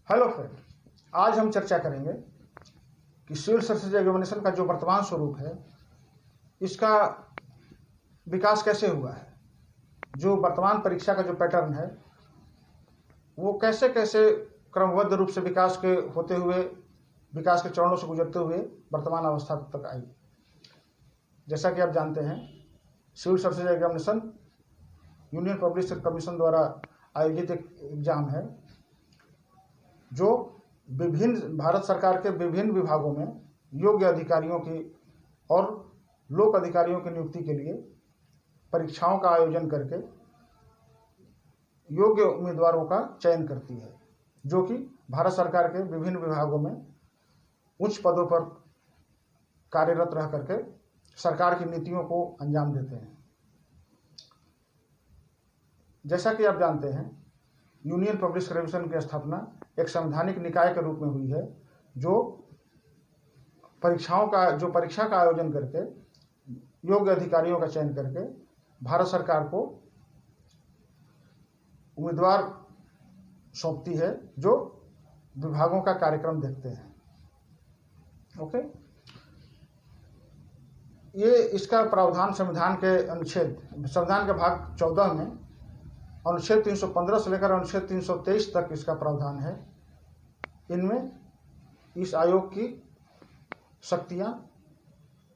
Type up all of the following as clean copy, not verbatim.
Hello friend, आज हम चर्चा करेंगे कि सिविल सर्विसेज एग्जामिनेशन का जो वर्तमान स्वरूप है, इसका विकास कैसे हुआ है। जो वर्तमान परीक्षा का जो पैटर्न है वो कैसे कैसे क्रमबद्ध रूप से विकास के होते हुए, विकास के चरणों से गुजरते हुए वर्तमान अवस्था तक आई। जैसा कि आप जानते हैं, civil services examination union public service commission द्वारा आयोजित एक एग्जाम है जो विभिन्न भारत सरकार के विभिन्न विभागों में योग्य अधिकारियों की और लोक अधिकारियों की नियुक्ति के लिए परीक्षाओं का आयोजन करके योग्य उम्मीदवारों का चयन करती है, जो कि भारत सरकार के विभिन्न विभागों में उच्च पदों पर कार्यरत रह करके सरकार की नीतियों को अंजाम देते हैं। जैसा कि आप जानते हैं, यूनियन पब्लिक सर्विस कमीशन की स्थापना एक संवैधानिक निकाय के रूप में हुई है, जो परीक्षा का आयोजन करके योग्य अधिकारियों का चयन करके भारत सरकार को उम्मीदवार सौंपती है, जो विभागों का कार्यक्रम देखते हैं। ओके, ये इसका प्रावधान संविधान के भाग 14 में अनुच्छेद 315 से लेकर अनुच्छेद 323 तक इसका प्रावधान है। इनमें इस आयोग की शक्तियां,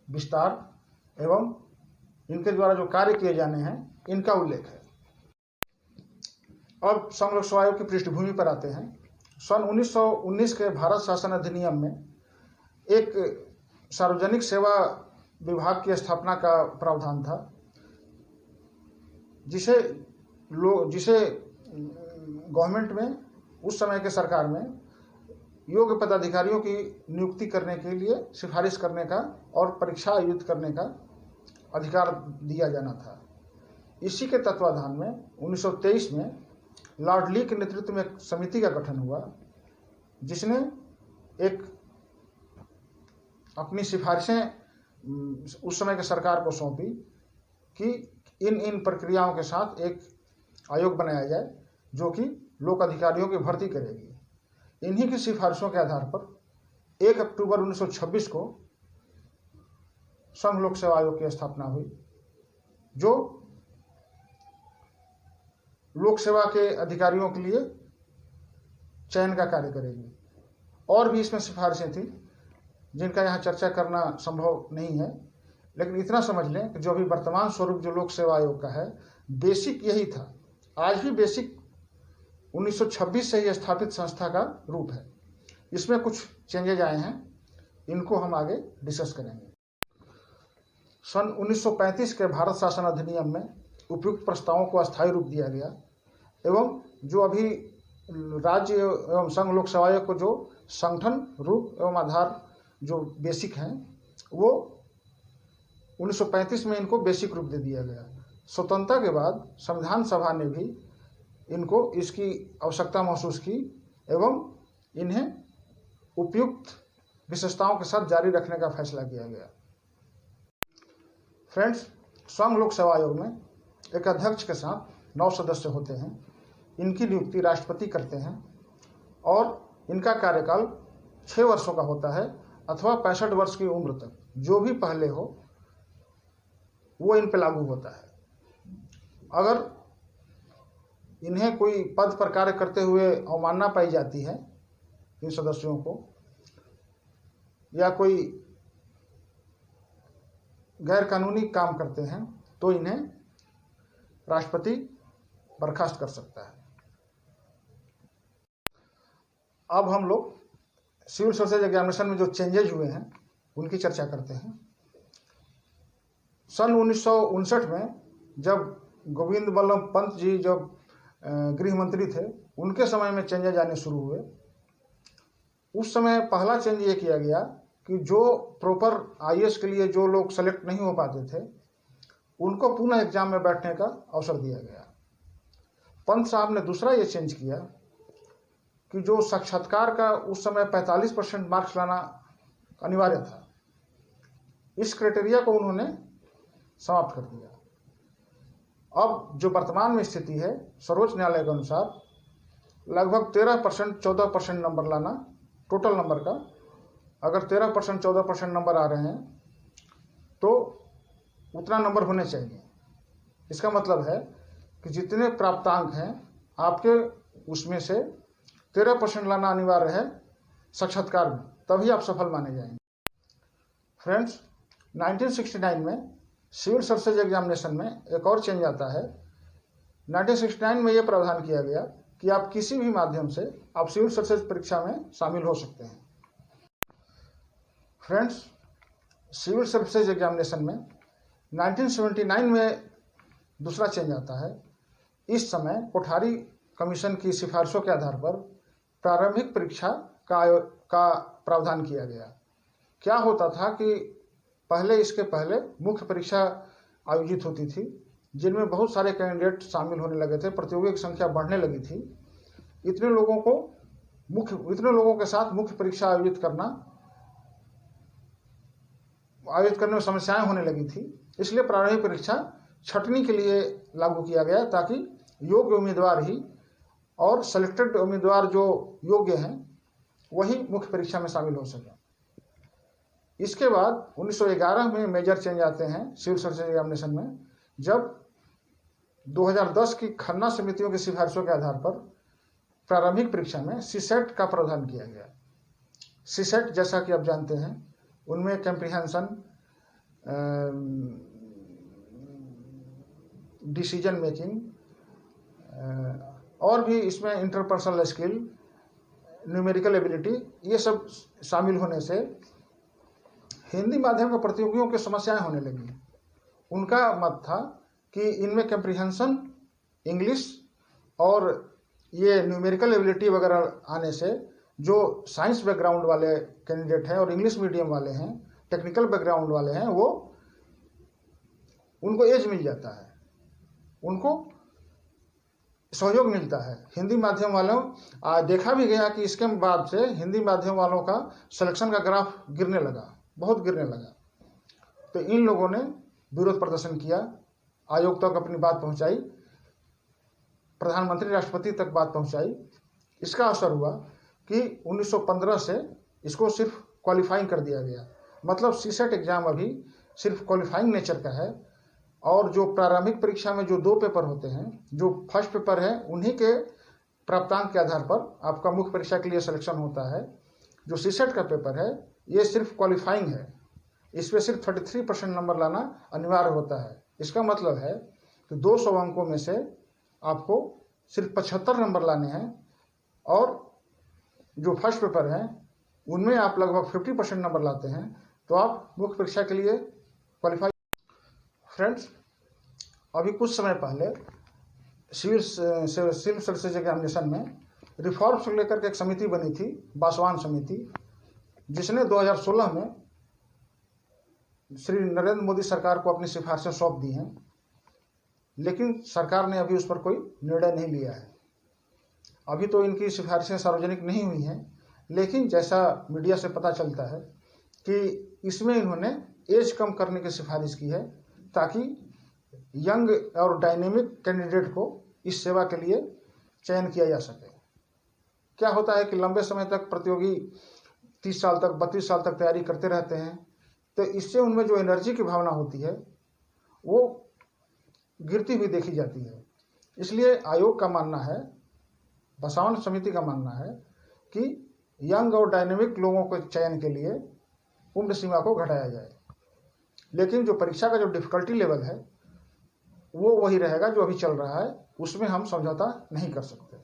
विस्तार एवं इनके द्वारा जो कार्य किए जाने हैं, इनका उल्लेख है। अब संघ लोक सेवा आयोग की पृष्ठभूमि पर आते हैं। सन 1919 के भारत शासन अधिनियम में एक सार्वजनिक सेवा विभाग की स्थापना का प्रावधान था, जिसे गवर्नमेंट में, उस समय के सरकार में योग्य पदाधिकारियों की नियुक्ति करने के लिए सिफारिश करने का और परीक्षा आयोजित करने का अधिकार दिया जाना था। इसी के तत्वाधान में 1923 में लॉर्ड ली के नेतृत्व में एक समिति का गठन हुआ, जिसने एक अपनी सिफारिशें उस समय के सरकार को सौंपी कि इन प्रक्रियाओं के साथ एक आयोग बनाया जाए जो कि लोक अधिकारियों की भर्ती करेगी। इन्हीं की सिफारिशों के आधार पर 1 अक्टूबर 1926 को संघ लोक सेवा आयोग की स्थापना हुई, जो लोक सेवा के अधिकारियों के लिए चयन का कार्य करेगी। और भी इसमें सिफारिशें थी जिनका यहाँ चर्चा करना संभव नहीं है, लेकिन इतना समझ लें कि जो अभी वर्तमान स्वरूप जो लोक सेवा आयोग का है, बेसिक यही था। आज भी बेसिक 1926 से ही स्थापित संस्था का रूप है। इसमें कुछ चेंजेज आए हैं, इनको हम आगे डिस्कस करेंगे। सन 1935 के भारत शासन अधिनियम में उपयुक्त प्रस्तावों को अस्थायी रूप दिया गया एवं जो अभी राज्य एवं संघ लोक सेवा आयोग को जो संगठन रूप एवं आधार जो बेसिक हैं, वो 1935 में इनको बेसिक रूप दे दिया गया। स्वतंत्रता के बाद संविधान सभा ने भी इनको इसकी आवश्यकता महसूस की एवं इन्हें उपयुक्त विशेषताओं के साथ जारी रखने का फैसला किया गया। फ्रेंड्स, संघ लोक सेवा आयोग में एक अध्यक्ष के साथ 9 सदस्य होते हैं। इनकी नियुक्ति राष्ट्रपति करते हैं और इनका कार्यकाल 6 वर्षों का होता है अथवा 65 वर्ष की उम्र तक जो भी पहले हो वो इन पर लागू होता है। अगर इन्हें कोई पद पर कार्य करते हुए अवमानना पाई जाती है इन सदस्यों को, या कोई गैर कानूनी काम करते हैं, तो इन्हें राष्ट्रपति बर्खास्त कर सकता है। अब हम लोग सिविल सर्विसेज एग्जामिनेशन में जो चेंजेज हुए हैं उनकी चर्चा करते हैं। सन 1959 में जब गोविंद बल्लभ पंत जी जब गृह मंत्री थे, उनके समय में चेंजेज आने शुरू हुए। उस समय पहला चेंज ये किया गया कि जो प्रॉपर आईएएस के लिए जो लोग सेलेक्ट नहीं हो पाते थे, उनको पुनः एग्जाम में बैठने का अवसर दिया गया। पंत साहब ने दूसरा ये चेंज किया कि जो साक्षात्कार का उस समय 45% मार्क्स लाना अनिवार्य था, इस क्राइटेरिया को उन्होंने समाप्त कर दिया। अब जो वर्तमान में स्थिति है, सर्वोच्च न्यायालय के अनुसार लगभग 13% 14% नंबर लाना, टोटल नंबर का अगर 13% 14% नंबर आ रहे हैं तो उतना नंबर होने चाहिए। इसका मतलब है कि जितने प्राप्तांक हैं आपके उसमें से 13% लाना अनिवार्य है साक्षात्कार में, तभी आप सफल माने जाएंगे। फ्रेंड्स, 1969 में सिविल सर्विसेज एग्जामिनेशन में एक और चेंज आता है। 1969 में यह प्रावधान किया गया कि आप किसी भी माध्यम से आप सिविल सर्विसेज परीक्षा में शामिल हो सकते हैं। फ्रेंड्स, सिविल सर्विसेज एग्जामिनेशन में 1979 में दूसरा चेंज आता है। इस समय कोठारी कमीशन की सिफारिशों के आधार पर प्रारंभिक परीक्षा का प्रावधान किया गया। क्या होता था कि इसके पहले मुख्य परीक्षा आयोजित होती थी, जिनमें बहुत सारे कैंडिडेट शामिल होने लगे थे, प्रतियोगियों की संख्या बढ़ने लगी थी। इतने लोगों के साथ मुख्य परीक्षा आयोजित करने में समस्याएं होने लगी थी। इसलिए प्रारंभिक परीक्षा छंटनी के लिए लागू किया गया, ताकि योग्य उम्मीदवार ही और सेलेक्टेड उम्मीदवार जो योग्य हैं वही मुख्य परीक्षा में शामिल हो सके। इसके बाद 1911 में मेजर चेंज आते हैं सिविल सर्विसेज एग्जामिनेशन में, जब 2010 की खन्ना समितियों की सिफारिशों के आधार पर प्रारंभिक परीक्षा में सीसेट का प्रावधान किया गया। सीसेट जैसा कि आप जानते हैं, उनमें कम्प्रीहेंशन, डिसीजन मेकिंग और भी इसमें इंटरपर्सनल स्किल, न्यूमेरिकल एबिलिटी, ये सब शामिल होने से हिंदी माध्यम के प्रतियोगियों की समस्याएं होने लगी। उनका मत था कि इनमें कम्प्रीहेंशन, इंग्लिश और ये न्यूमेरिकल एबिलिटी वगैरह आने से जो साइंस बैकग्राउंड वाले कैंडिडेट हैं और इंग्लिश मीडियम वाले हैं, टेक्निकल बैकग्राउंड वाले हैं, उनको एज मिल जाता है, उनको सहयोग मिलता है। हिंदी माध्यम वालों देखा भी गया कि इसके बाद से हिंदी माध्यम वालों का सिलेक्शन का ग्राफ गिरने लगा, बहुत गिरने लगा। तो इन लोगों ने विरोध प्रदर्शन किया, आयोग तक अपनी बात पहुंचाई, प्रधानमंत्री राष्ट्रपति तक बात पहुंचाई। इसका असर हुआ कि 1915 से इसको सिर्फ क्वालिफाइंग कर दिया गया। मतलब सीसेट एग्जाम अभी सिर्फ क्वालिफाइंग नेचर का है, और जो प्रारंभिक परीक्षा में जो 2 पेपर होते हैं, जो फर्स्ट पेपर है, उन्हीं के प्राप्तांक के आधार पर आपका मुख्य परीक्षा के लिए सिलेक्शन होता है। जो सीसेट का पेपर है ये सिर्फ क्वालिफाइंग है, इसमें सिर्फ 33% नंबर लाना अनिवार्य होता है। इसका मतलब है कि 200 अंकों में से आपको सिर्फ 75 नंबर लाने हैं, और जो फर्स्ट पेपर है उनमें आप लगभग 50% नंबर लाते हैं तो आप मुख्य परीक्षा के लिए क्वालिफाई। फ्रेंड्स, अभी कुछ समय पहले सिविल सर्विसेज एग्जामिनेशन में रिफॉर्म्स को लेकर के एक समिति बनी थी, बासवान समिति, जिसने 2016 में श्री नरेंद्र मोदी सरकार को अपनी सिफारिशें सौंप दी हैं, लेकिन सरकार ने अभी उस पर कोई निर्णय नहीं लिया है। अभी तो इनकी सिफारिशें सार्वजनिक नहीं हुई हैं, लेकिन जैसा मीडिया से पता चलता है कि इसमें इन्होंने एज कम करने की सिफारिश की है, ताकि यंग और डायनेमिक कैंडिडेट को इस सेवा के लिए चयन किया जा सके। क्या होता है कि लंबे समय तक प्रतियोगी 30 साल तक 32 साल तक तैयारी करते रहते हैं, तो इससे उनमें जो एनर्जी की भावना होती है वो गिरती हुई देखी जाती है। इसलिए आयोग का मानना है, बासवान समिति का मानना है कि यंग और डायनेमिक लोगों के चयन के लिए उम्र सीमा को घटाया जाए, लेकिन जो परीक्षा का जो डिफिकल्टी लेवल है वो वही रहेगा जो अभी चल रहा है, उसमें हम समझौता नहीं कर सकते।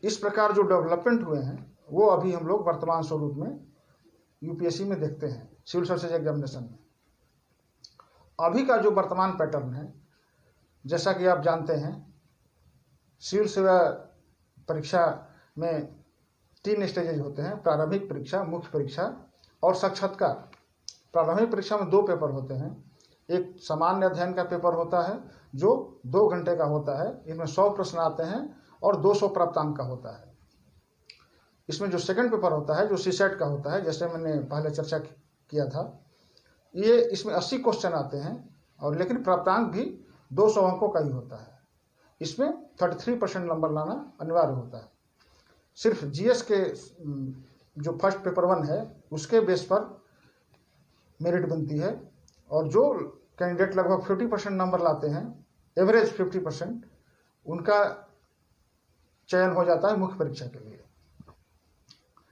इस प्रकार जो डेवलपमेंट हुए हैं वो अभी हम लोग वर्तमान स्वरूप में यूपीएससी में देखते हैं, सिविल सर्विसेज एग्जामिनेशन में। अभी का जो वर्तमान पैटर्न है, जैसा कि आप जानते हैं, सिविल सेवा परीक्षा में 3 स्टेजेज होते हैं: प्रारंभिक परीक्षा, मुख्य परीक्षा और साक्षात्कार। प्रारंभिक परीक्षा में 2 पेपर होते हैं। एक सामान्य अध्ययन का पेपर होता है जो 2 घंटे का होता है, इसमें 100 प्रश्न आते हैं और 200 प्राप्तांक का होता है। इसमें जो सेकंड पेपर होता है, जो सीसेट का होता है, जैसे मैंने पहले चर्चा किया था, ये इसमें 80 क्वेश्चन आते हैं, और लेकिन प्राप्तांक भी 200 अंकों का ही होता है। इसमें 33% नंबर लाना अनिवार्य होता है। सिर्फ जीएस के जो फर्स्ट पेपर 1 है उसके बेस पर मेरिट बनती है, और जो कैंडिडेट लगभग 50% नंबर लाते हैं, एवरेज 50%, उनका चयन हो जाता है मुख्य परीक्षा के लिए।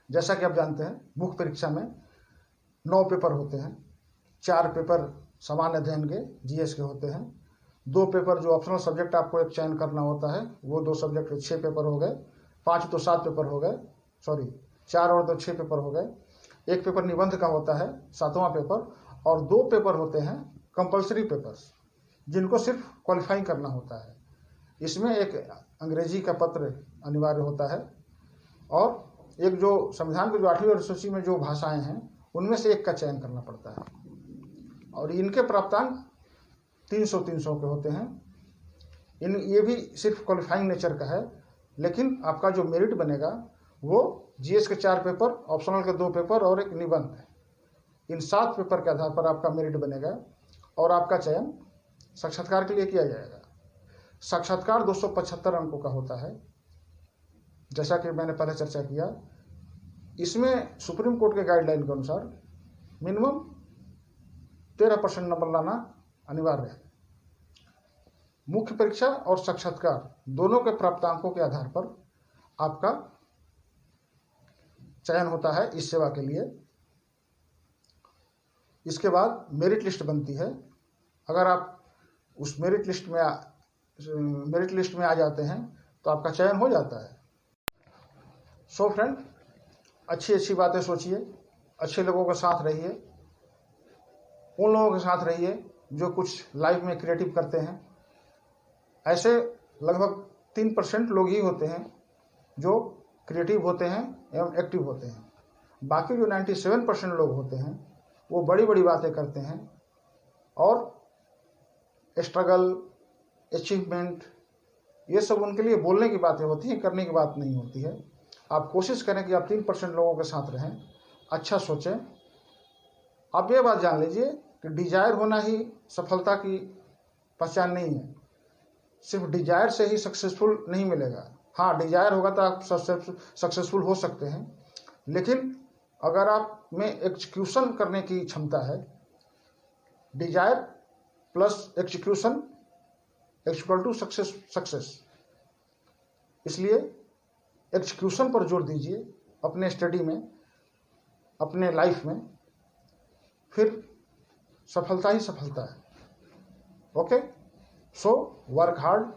जैसा कि आप जानते हैं मुख्य परीक्षा में 9 पेपर होते हैं। 4 पेपर सामान्य अध्ययन के जीएस के होते हैं, 2 पेपर जो ऑप्शनल सब्जेक्ट आपको एक चयन करना होता है, वो 2 सब्जेक्ट 6 पेपर हो गए, 5 तो 7 पेपर हो गए, 4 और 2 6 पेपर हो गए। 1 पेपर निबंध का होता है 7वां पेपर, और 2 पेपर होते हैं कंपल्सरी पेपर्स जिनको सिर्फ क्वालिफाइंग करना होता है। इसमें एक अंग्रेजी का पत्र अनिवार्य होता है, और एक जो संविधान की जो 8वीं अनुसूची में जो भाषाएं हैं उनमें से एक का चयन करना पड़ता है, और इनके प्राप्तांक 300 के होते हैं। ये भी सिर्फ क्वालिफाइंग नेचर का है, लेकिन आपका जो मेरिट बनेगा वो जीएस के 4 पेपर, ऑप्शनल के 2 पेपर और एक निबंध है। इन 7 पेपर के आधार पर आपका मेरिट बनेगा, और आपका चयन साक्षात्कार के लिए किया जाएगा। साक्षात्कार 275 अंकों का होता है, जैसा कि मैंने पहले चर्चा किया। इसमें सुप्रीम कोर्ट के गाइडलाइन के अनुसार मिनिमम 13% नंबर लाना अनिवार्य है। मुख्य परीक्षा और साक्षात्कार दोनों के प्राप्तांकों के आधार पर आपका चयन होता है इस सेवा के लिए। इसके बाद मेरिट लिस्ट बनती है। अगर आप उस मेरिट लिस्ट में आ जाते हैं तो आपका चयन हो जाता है। सो फ्रेंड, अच्छी बातें सोचिए, अच्छे लोगों के साथ रहिए, उन लोगों के साथ रहिए जो कुछ लाइफ में क्रिएटिव करते हैं। ऐसे लगभग 3% लोग ही होते हैं जो क्रिएटिव होते हैं एवं एक्टिव होते हैं। बाकी जो 97% लोग होते हैं वो बड़ी बड़ी बातें करते हैं, और स्ट्रगल, अचीवमेंट, ये सब उनके लिए बोलने की बातें होती हैं, करने की बात नहीं होती है। आप कोशिश करें कि आप 3% लोगों के साथ रहें, अच्छा सोचें। आप ये बात जान लीजिए कि डिजायर होना ही सफलता की पहचान नहीं है। सिर्फ डिजायर से ही सक्सेसफुल नहीं मिलेगा। हाँ, डिजायर होगा तो आप सक्सेसफुल हो सकते हैं, लेकिन अगर आप में एग्जीक्यूशन करने की क्षमता है, desire plus execution equal to success. इसलिए एग्जीक्यूशन पर जोर दीजिए अपने स्टडी में, अपने लाइफ में, फिर सफलता ही सफलता है। Okay, so work hard,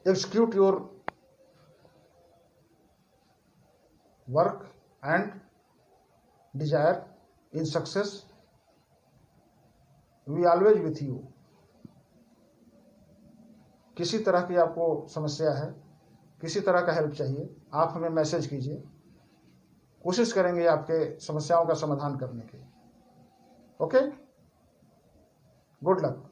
execute your work and desire in success. We always with you. किसी तरह की आपको समस्या है, किसी तरह का हेल्प चाहिए, आप हमें मैसेज कीजिए, कोशिश करेंगे आपके समस्याओं का समाधान करने की। Okay, good luck.